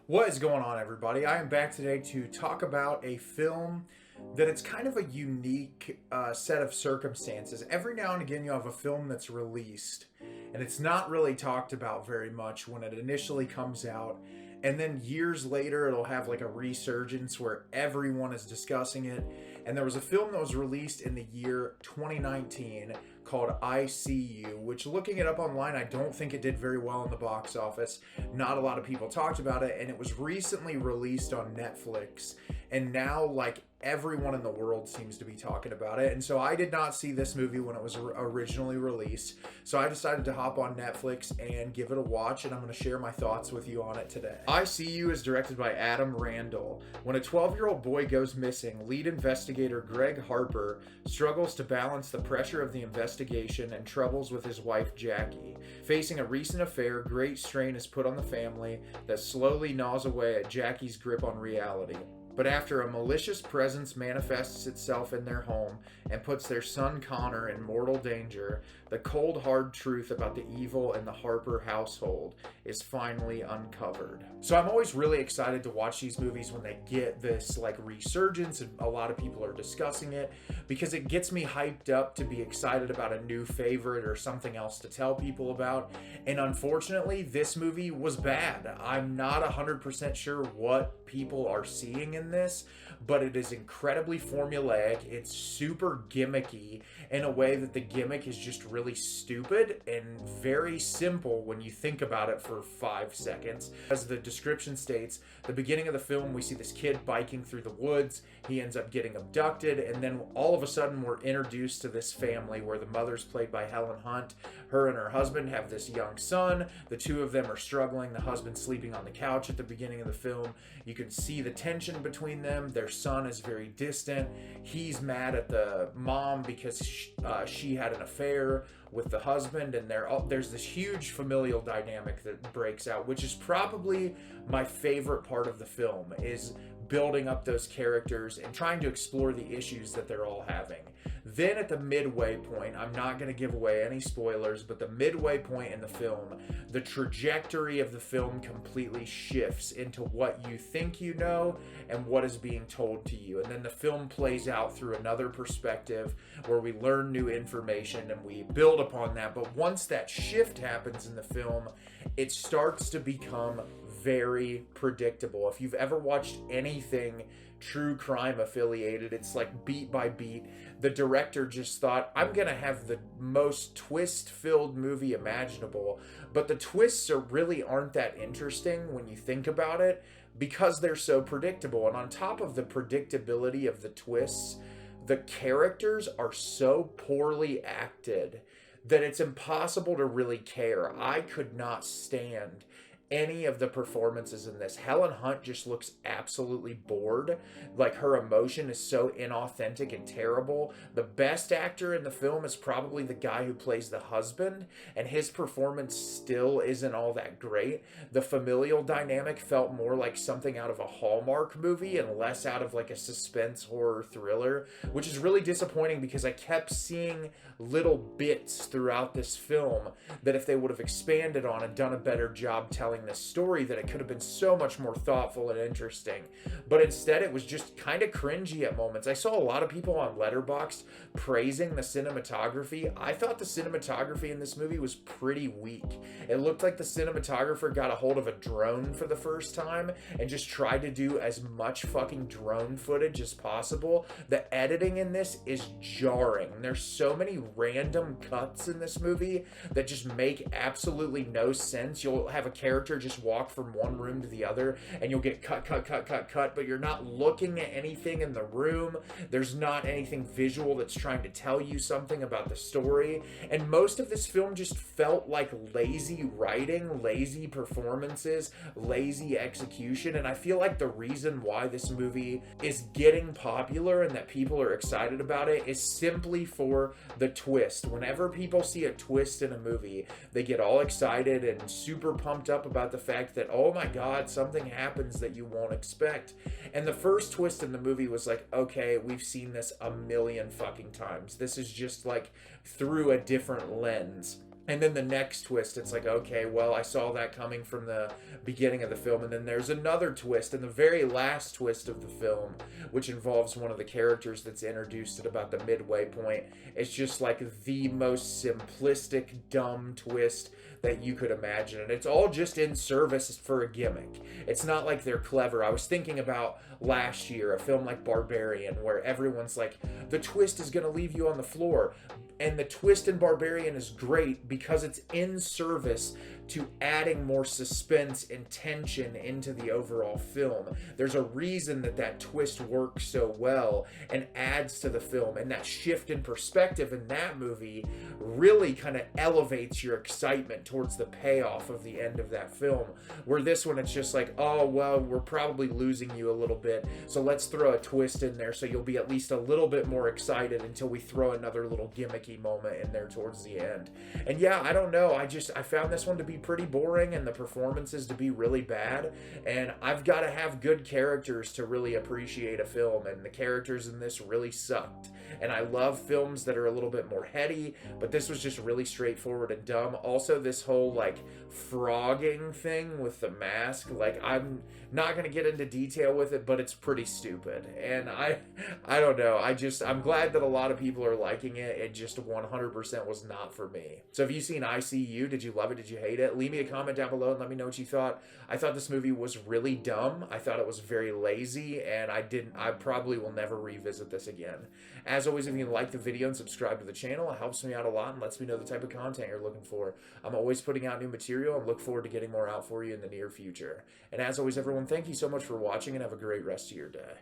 What is going on, everybody? I am back today to talk about a film that it's kind of a unique set of circumstances. Every now and again, you have a film that's released, and it's not really talked about very much when it initially comes out. And then years later, it'll have like a resurgence where everyone is discussing it. And there was a film that was released in the year 2019 called I See You, which looking it up online, I don't think it did very well in the box office. Not a lot of people talked about it, and it was recently released on Netflix. And now, like, everyone in the world seems to be talking about it. And so I did not see this movie when it was originally released. So I decided to hop on Netflix and give it a watch, and I'm going to share my thoughts with you on it today. I See You is directed by Adam Randall. When a 12-year-old boy goes missing, lead investigator Greg Harper struggles to balance the pressure of the investigation and troubles with his wife Jackie. Facing a recent affair, great strain is put on the family that slowly gnaws away at Jackie's grip on reality. But after a malicious presence manifests itself in their home and puts their son Connor in mortal danger, the cold hard truth about the evil in the Harper household is finally uncovered. So I'm always really excited to watch these movies when they get this like resurgence and a lot of people are discussing it, because it gets me hyped up to be excited about a new favorite or something else to tell people about. And unfortunately, this movie was bad. I'm not 100% sure what people are seeing in this, but it is incredibly formulaic. It's super gimmicky in a way that the gimmick is just really stupid and very simple when you think about it for 5 seconds. As the description states, the beginning of the film, we see this kid biking through the woods. He ends up getting abducted, and then all of a sudden we're introduced to this family where the mother's played by Helen Hunt. Her and her husband have this young son. The two of them are struggling. The husband's sleeping on the couch at the beginning of the film. You can see the tension between them. Their son is very distant. He's mad at the mom because she had an affair with the husband, and there's this huge familial dynamic that breaks out, which is probably my favorite part of the film, is building up those characters and trying to explore the issues that they're all having. Then at the midway point, I'm not going to give away any spoilers, but the midway point in the film, the trajectory of the film completely shifts into what you think you know and what is being told to you. And then the film plays out through another perspective where we learn new information and we build upon that. But once that shift happens in the film, it starts to become very predictable. If you've ever watched anything true crime affiliated, it's like beat by beat. The director just thought, I'm gonna have the most twist filled movie imaginable, but the twists really aren't that interesting when you think about it, because they're so predictable. And on top of the predictability of the twists, the characters are so poorly acted that it's impossible to really care. I could not stand any of the performances in this. Helen Hunt just looks absolutely bored. Like, her emotion is so inauthentic and terrible. The best actor in the film is probably the guy who plays the husband, and his performance still isn't all that great. The familial dynamic felt more like something out of a Hallmark movie and less out of like a suspense horror thriller, which is really disappointing because I kept seeing little bits throughout this film that if they would have expanded on and done a better job telling this story, that it could have been so much more thoughtful and interesting. But instead it was just kind of cringy at moments. I saw a lot of people on Letterboxd praising the cinematography. I thought the cinematography in this movie was pretty weak. It looked like the cinematographer got a hold of a drone for the first time and just tried to do as much fucking drone footage as possible. The editing in this is jarring. There's so many random cuts in this movie that just make absolutely no sense. You'll have a character just walk from one room to the other and you'll get cut, but you're not looking at anything in the room. There's not anything visual that's trying to tell you something about the story. And most of this film just felt like lazy writing, lazy performances, lazy execution. And I feel like the reason why this movie is getting popular and that people are excited about it is simply for the twist. Whenever people see a twist in a movie, they get all excited and super pumped up about the fact that, oh my god, something happens that you won't expect. And the first twist in the movie was like, okay, we've seen this a million fucking times. This is just like through a different lens. And then the next twist, it's like, okay, well, I saw that coming from the beginning of the film. And then there's another twist, and the very last twist of the film, which involves one of the characters that's introduced at about the midway point. It's just like the most simplistic, dumb twist that you could imagine. And it's all just in service for a gimmick. It's not like they're clever. I was thinking about last year, a film like Barbarian, where everyone's like, the twist is going to leave you on the floor. And the twist in Barbarian is great because it's in service to adding more suspense and tension into the overall film. There's a reason that that twist works so well and adds to the film. And that shift in perspective in that movie really kind of elevates your excitement towards the payoff of the end of that film. Where this one, it's just like, oh, well, we're probably losing you a little bit, so let's throw a twist in there so you'll be at least a little bit more excited until we throw another little gimmicky moment in there towards the end. And yeah, I don't know, I found this one to be pretty boring and the performances to be really bad, and I've got to have good characters to really appreciate a film, and the characters in this really sucked. And I love films that are a little bit more heady, but this was just really straightforward and dumb. Also, this whole like frogging thing with the mask, like, I'm not going to get into detail with it, but it's pretty stupid. And I don't know, I'm glad that a lot of people are liking it. It just 100% was not for me. So have you seen ICU? Did you love it? Did you hate it? Leave me a comment down below and let me know what you thought. I thought this movie was really dumb. I thought it was very lazy, and I probably will never revisit this again. As always, if you like the video and subscribe to the channel, it helps me out a lot and lets me know the type of content you're looking for. I'm always putting out new material and look forward to getting more out for you in the near future. And as always, everyone, thank you so much for watching and have a great rest of your day.